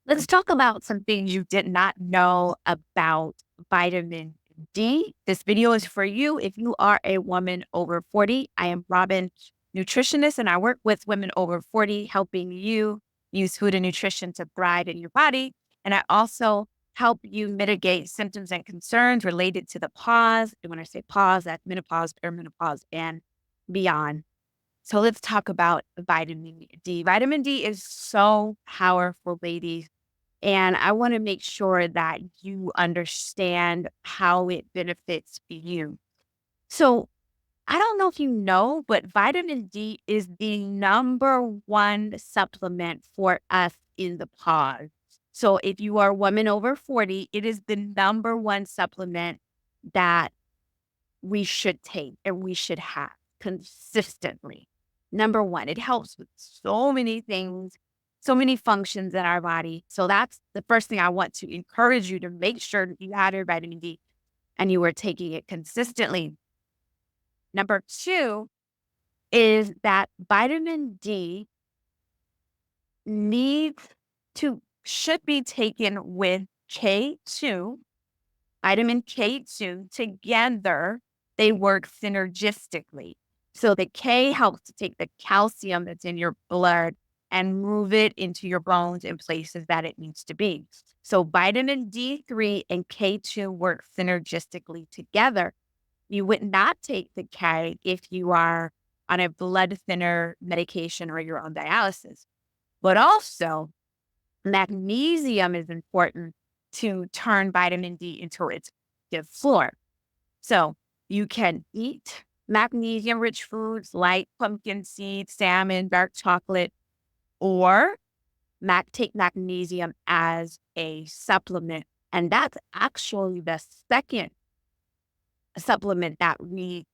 Let's talk about some things you did not know about vitamin D. This video is for you if you are a woman over 40. I am Robin Nutritionist, and I work with women over 40, helping you use food and nutrition to thrive in your body. And I also help you mitigate symptoms and concerns related to the pause. And when I say pause, that's menopause, perimenopause, and beyond. So let's talk about vitamin D. Vitamin D is so powerful, ladies, and I want to make sure that you understand how it benefits you. So I don't know if you know, but vitamin D is the number one supplement for us in the pause. So if you are a woman over 40, it is the number one supplement that we should take and we should have consistently. Number one, it helps with so many things, so many functions in our body. So that's the first thing I want to encourage you to make sure that you have your vitamin D and you are taking it consistently. Number two is that vitamin D needs should be taken with K2, vitamin K2 together. They work synergistically. So the K helps to take the calcium that's in your blood and move it into your bones in places that it needs to be. So vitamin D3 and K2 work synergistically together. You would not take the K if you are on a blood thinner medication or you're on dialysis. But also, magnesium is important to turn vitamin D into its active form. So you can eat magnesium-rich foods like pumpkin seeds, salmon, dark chocolate, or take magnesium as a supplement. And that's actually the second supplement that we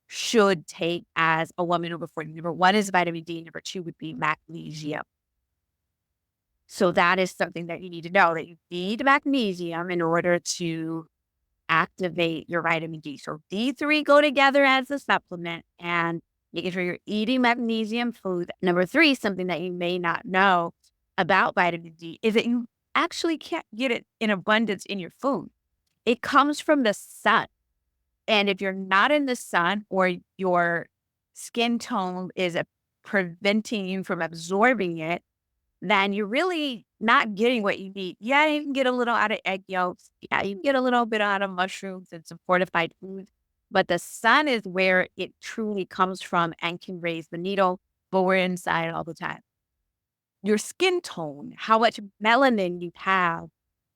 should take as a woman over 40. Number one is vitamin D. Number two would be magnesium. So that is something that you need to know, that you need magnesium in order to activate your vitamin D. So D3 go together as a supplement, and making sure you're eating magnesium food. Number three, something that you may not know about vitamin D is that you actually can't get it in abundance in your food. It comes from the sun. And if you're not in the sun or your skin tone is preventing you from absorbing it, then you're really not getting what you need. Yeah, you can get a little out of egg yolks. Yeah, you can get a little bit out of mushrooms and some fortified foods. But the sun is where it truly comes from and can raise the needle, but we're inside all the time. Your skin tone, how much melanin you have,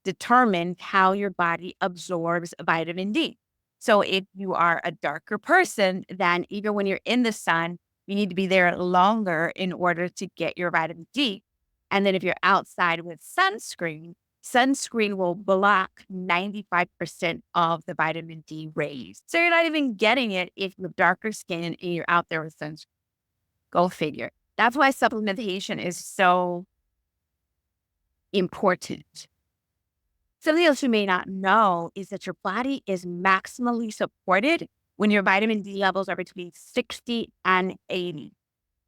determines how your body absorbs vitamin D. So if you are a darker person, then even when you're in the sun, you need to be there longer in order to get your vitamin D. And then if you're outside with sunscreen, sunscreen will block 95% of the vitamin D rays. So you're not even getting it if you have darker skin and you're out there with sunscreen. Go figure. That's why supplementation is so important. Something else you may not know is that your body is maximally supported when your vitamin D levels are between 60 and 80.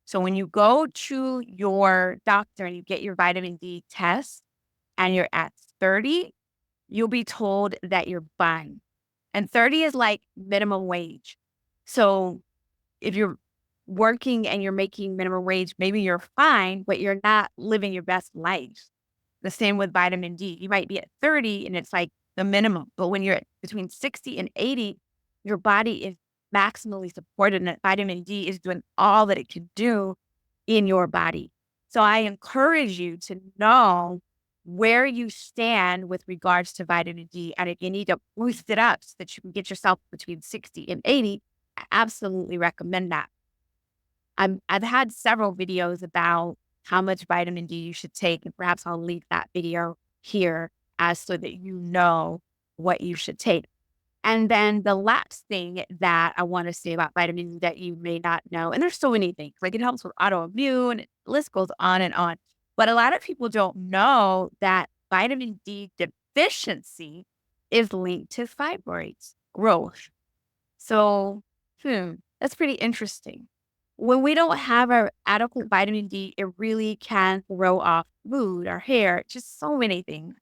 So when you go to your doctor and you get your vitamin D test and you're at 30, you'll be told that you're fine. And 30 is like minimum wage. So if you're working and you're making minimum wage, maybe you're fine, but you're not living your best life. The same with vitamin D. You might be at 30 and it's like the minimum, but when you're at between 60 and 80, your body is maximally supported and vitamin D is doing all that it can do in your body. So I encourage you to know where you stand with regards to vitamin D. And if you need to boost it up so that you can get yourself between 60 and 80, I absolutely recommend that. I've had several videos about how much vitamin D you should take, and perhaps I'll link that video here as so that you know what you should take. And then the last thing that I want to say about vitamin D that you may not know, and there's so many things, like it helps with autoimmune, the list goes on and on. But a lot of people don't know that vitamin D deficiency is linked to fibroids growth. So, that's pretty interesting. when we don't have our adequate vitamin D, it really can throw off mood, our hair, just so many things.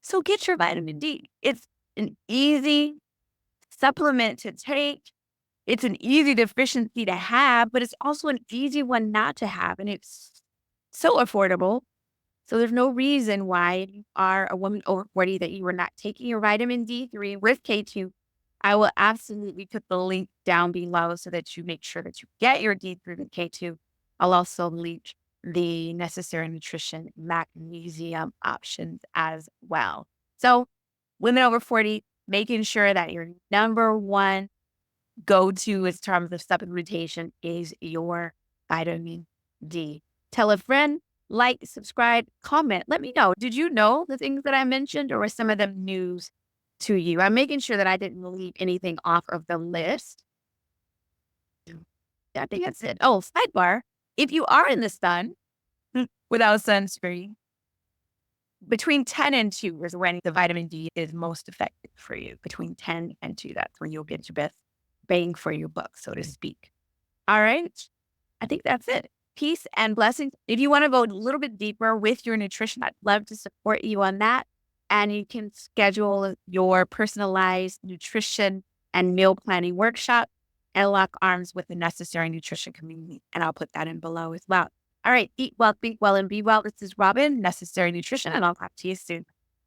So get your vitamin D. It's an easy supplement to take. It's an easy deficiency to have, but it's also an easy one not to have. And it's so affordable. So there's no reason why if you are a woman over 40 that you are not taking your vitamin D3 with K2. I will absolutely put the link down below so that you make sure that you get your D3 with K2. I'll also link the necessary nutrition magnesium options as well. So women over 40, making sure that your number one go-to in terms of supplementation is your vitamin D. Tell a friend, like, subscribe, comment. Let me know. Did you know the things that I mentioned, or were some of them news to you? I'm making sure that I didn't leave anything off of the list. I think that's it. Oh, sidebar. If you are in the sun without sunscreen, between 10 and 2 is when the vitamin D is most effective for you. Between 10 and 2, that's when you'll get your best bang for your buck, so to speak. All right. I think that's it. Peace and blessings. If you want to go a little bit deeper with your nutrition, I'd love to support you on that. And you can schedule your personalized nutrition and meal planning workshop and lock arms with the necessary nutrition community. And I'll put that in below as well. All right. Eat well, think well, and be well. This is Robin, Necessary Nutrition, and I'll talk to you soon.